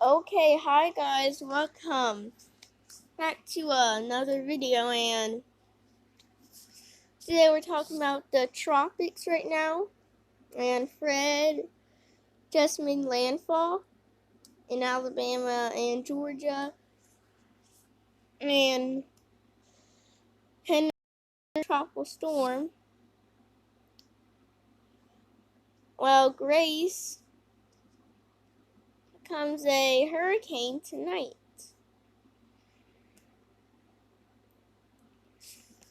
Okay, hi guys, welcome back to another video, and today we're talking about the tropics right now, and Fred just made landfall in Alabama and Georgia, and Henry tropical storm. Well, Grace becomes a hurricane tonight.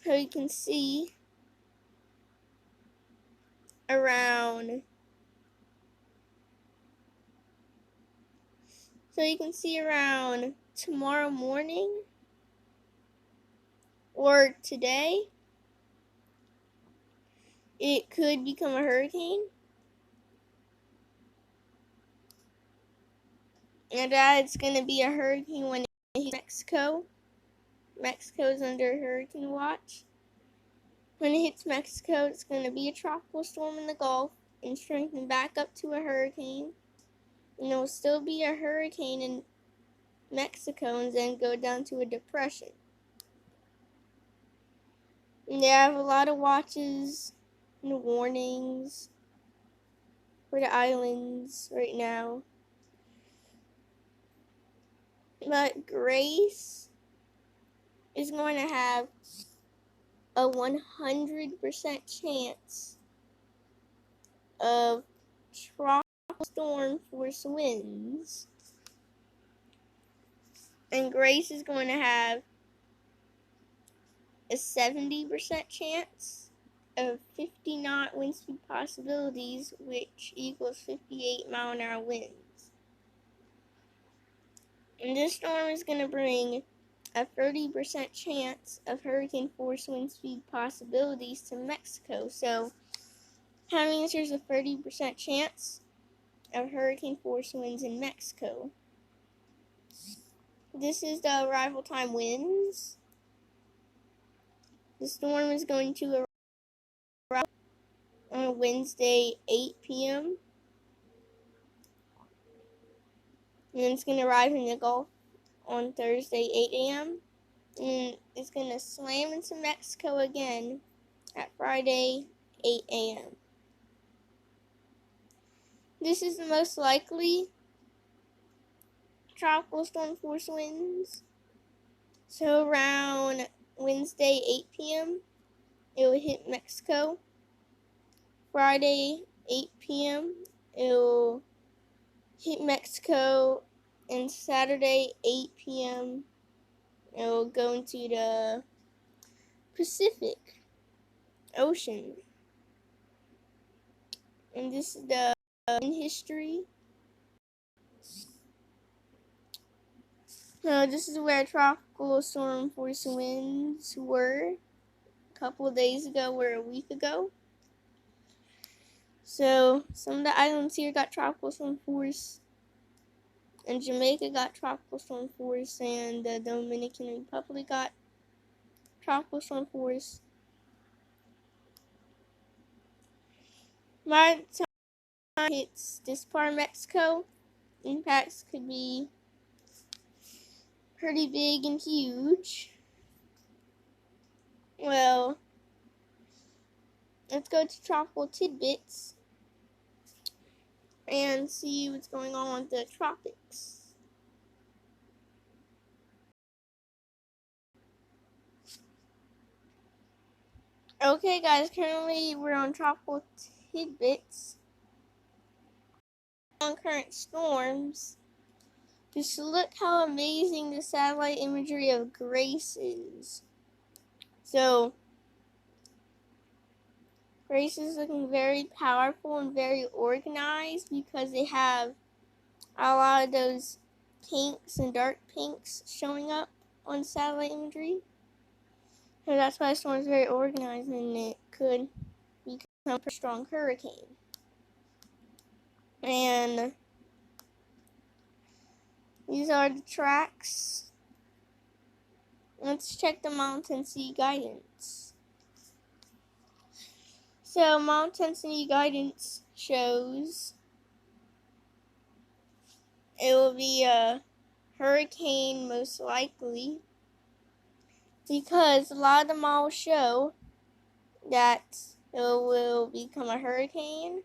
So you can see around tomorrow morning or today it could become a hurricane. And it's going to be a hurricane when it hits Mexico. Mexico's under hurricane watch. When it hits Mexico, it's going to be a tropical storm in the Gulf and strengthen back up to a hurricane. And it will still be a hurricane in Mexico and then go down to a depression. And they have a lot of watches and warnings for the islands right now. But Grace is going to have a 100% chance of tropical storm force winds. And Grace is going to have a 70% chance of 50 knot wind speed possibilities, which equals 58 mile-an-hour winds. And this storm is going to bring a 30% chance of hurricane force wind speed possibilities to Mexico. So that means there's a 30% chance of hurricane force winds in Mexico. This is the arrival time winds. The storm is going to arrive on Wednesday, 8 p.m. And then it's going to arrive in the Gulf on Thursday, 8 a.m. And it's going to slam into Mexico again at Friday, 8 a.m. This is the most likely tropical storm force winds. So around Wednesday, 8 p.m., it will hit Mexico. Friday, 8 p.m., it will hit Mexico. And Saturday, 8 p.m., it will go into the Pacific Ocean. And this is the history. So this is where tropical storm force winds were a couple of days ago or a week ago. So some of the islands here got tropical storm force, and Jamaica got tropical storm force, and the Dominican Republic got tropical storm force. By the time it hits this part of Mexico, impacts could be pretty big and huge. Well, let's go to tropical tidbits and see what's going on with the tropics. Okay guys, currently we're on tropical tidbits on current storms. Just look how amazing the satellite imagery of Grace is. So Grace is looking very powerful and very organized because they have a lot of those pinks and dark pinks showing up on satellite imagery. So that's why the storm is very organized, and it could become a pretty strong hurricane. And these are the tracks. Let's check the model-intensity guidance. So model-intensity guidance shows it will be a hurricane most likely, because a lot of the models show that it will become a hurricane,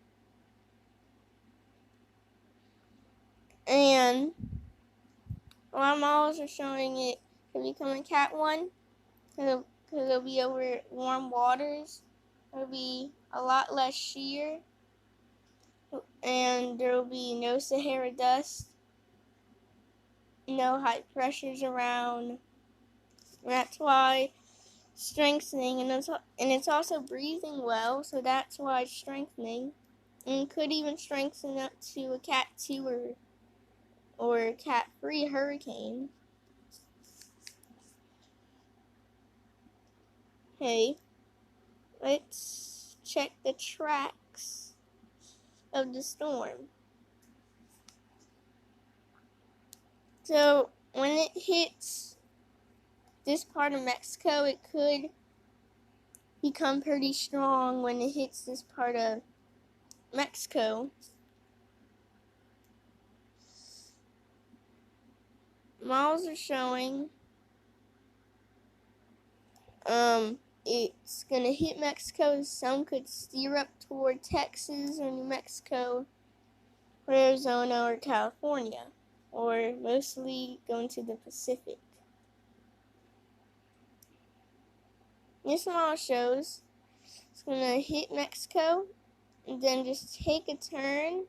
and a lot of models are showing it to become a Cat 1 because it'll be over warm waters. There'll be a lot less shear, and there will be no Sahara dust, no high pressures around. That's why strengthening, and it's also breathing well, so that's why it's strengthening, and could even strengthen up to a Cat 2 or Cat 3 hurricane. Okay, let's check the tracks of the storm. So when it hits this part of Mexico, it could become pretty strong when it hits this part of Mexico. Models are showing it's gonna hit Mexico. Some could steer up toward Texas or New Mexico or Arizona or California, or mostly going to the Pacific. This model shows it's gonna hit Mexico and then just take a turn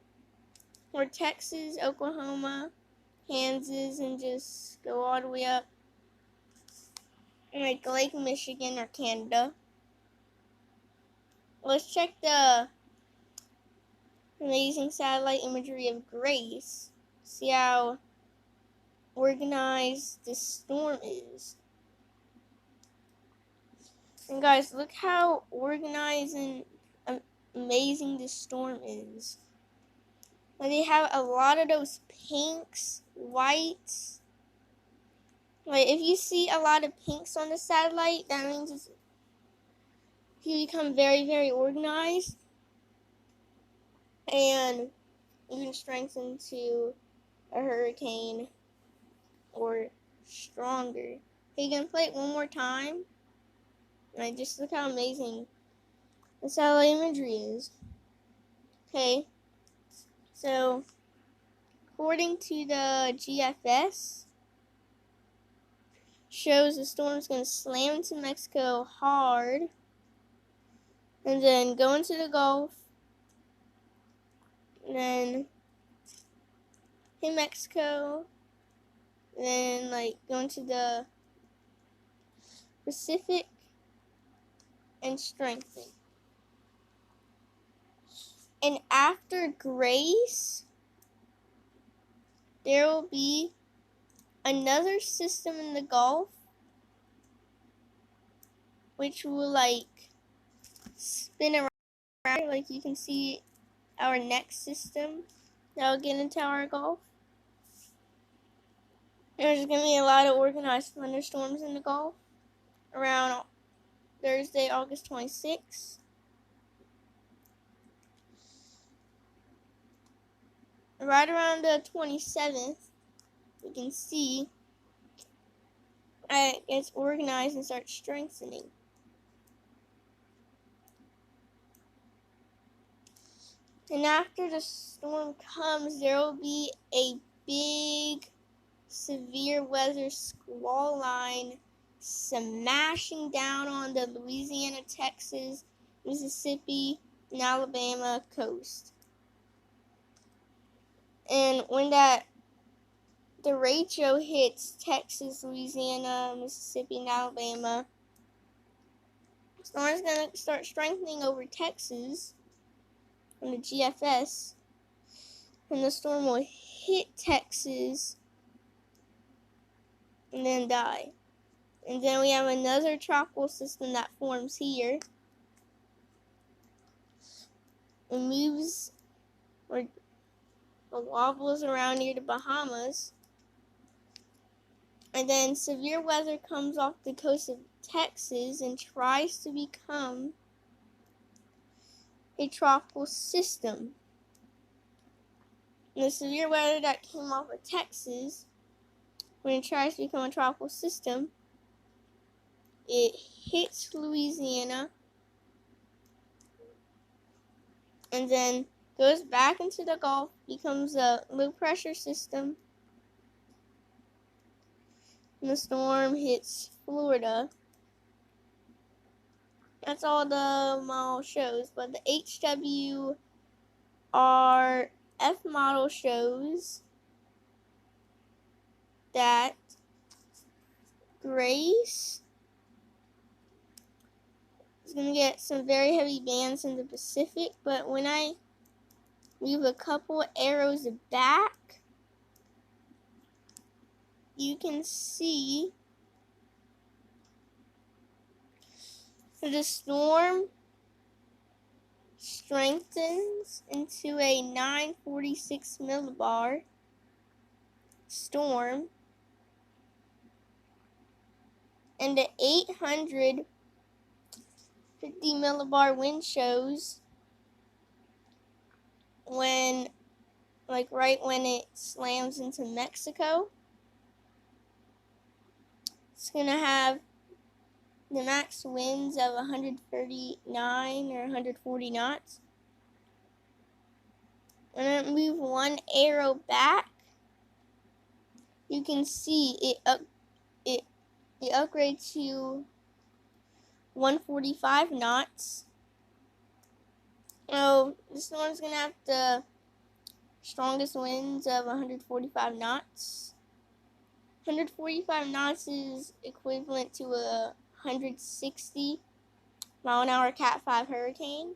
for Texas, Oklahoma, Kansas, and just go all the way up like Lake Michigan or Canada. Let's check the amazing satellite imagery of Grace. See how organized this storm is. And guys, look how organized and amazing this storm is. And they have a lot of those pinks, whites. Like if you see a lot of pinks on the satellite, that means you become very, very organized, and you can strengthen to a hurricane or stronger. You can play it one more time. And just look how amazing the satellite imagery is. Okay, so according to the GFS, shows the storm is going to slam into Mexico hard, and then go into the Gulf, and then hit Mexico, and then like go into the Pacific and strengthen. And after Grace, there will be another system in the Gulf, which will like spin around, like you can see our next system that will get into our Gulf. There's going to be a lot of organized thunderstorms in the Gulf around Thursday, August 26th. Right around the 27th, you can see it gets organized and starts strengthening. And after the storm comes, there will be a big severe weather squall line smashing down on the Louisiana, Texas, Mississippi, and Alabama coast. And when the derecho hits Texas, Louisiana, Mississippi, and Alabama, the storm is going to start strengthening over Texas on the GFS, and the storm will hit Texas and then die. And then we have another tropical system that forms here. It moves or wobbles around near the Bahamas. And then severe weather comes off the coast of Texas and tries to become a tropical system. The severe weather that came off of Texas, when it tries to become a tropical system, it hits Louisiana and then goes back into the Gulf, becomes a low pressure system, and the storm hits Florida. That's all the model shows, but the HWRF model shows that Grace is going to get some very heavy bands in the Pacific, but when I move a couple arrows back, you can see the storm strengthens into a 946 millibar storm, and the 850 millibar wind shows when, like right when it slams into Mexico. It's going to have the max winds of 139 or 140 knots. When I move one arrow back, you can see it upgrades to 145 knots. So this one's gonna have the strongest winds of 145 knots. 145 knots is equivalent to a 160 mile an hour Cat 5 hurricane.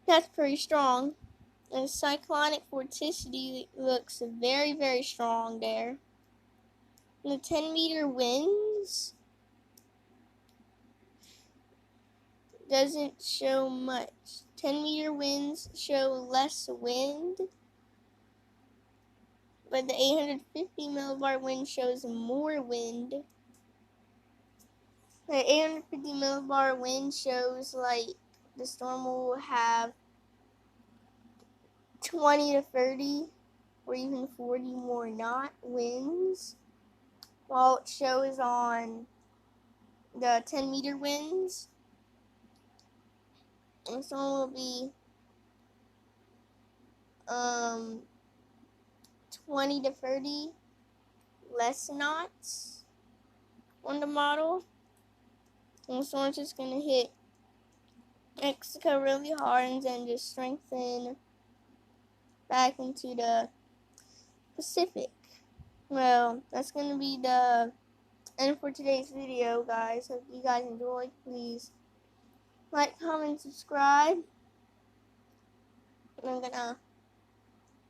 That's pretty strong. And cyclonic vorticity looks very, very strong there. And the 10-meter winds doesn't show much. 10-meter winds show less wind, but the 850 millibar wind shows more wind. The 850 millibar wind shows like the storm will have 20 to 30 or even 40 more knot winds, while it shows on the 10-meter winds, and some will be 20 to 30 less knots on the model. And the storm's just going to hit Mexico really hard and then just strengthen back into the Pacific. Well, that's going to be the end for today's video, guys. Hope you guys enjoyed. Please like, comment, subscribe. And I'm going to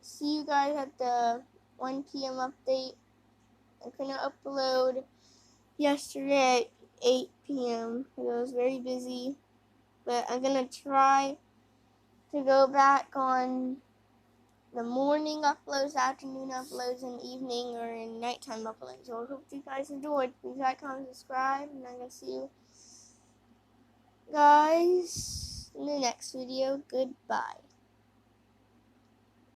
see you guys at the 1 p.m. update. I'm going to upload yesterday at 8 p.m. I was very busy. But I'm going to try to go back on the morning uploads, afternoon uploads, and evening or in nighttime uploads. So I hope you guys enjoyed. Please like, comment, subscribe, and I'm going to see you guys in the next video. Goodbye.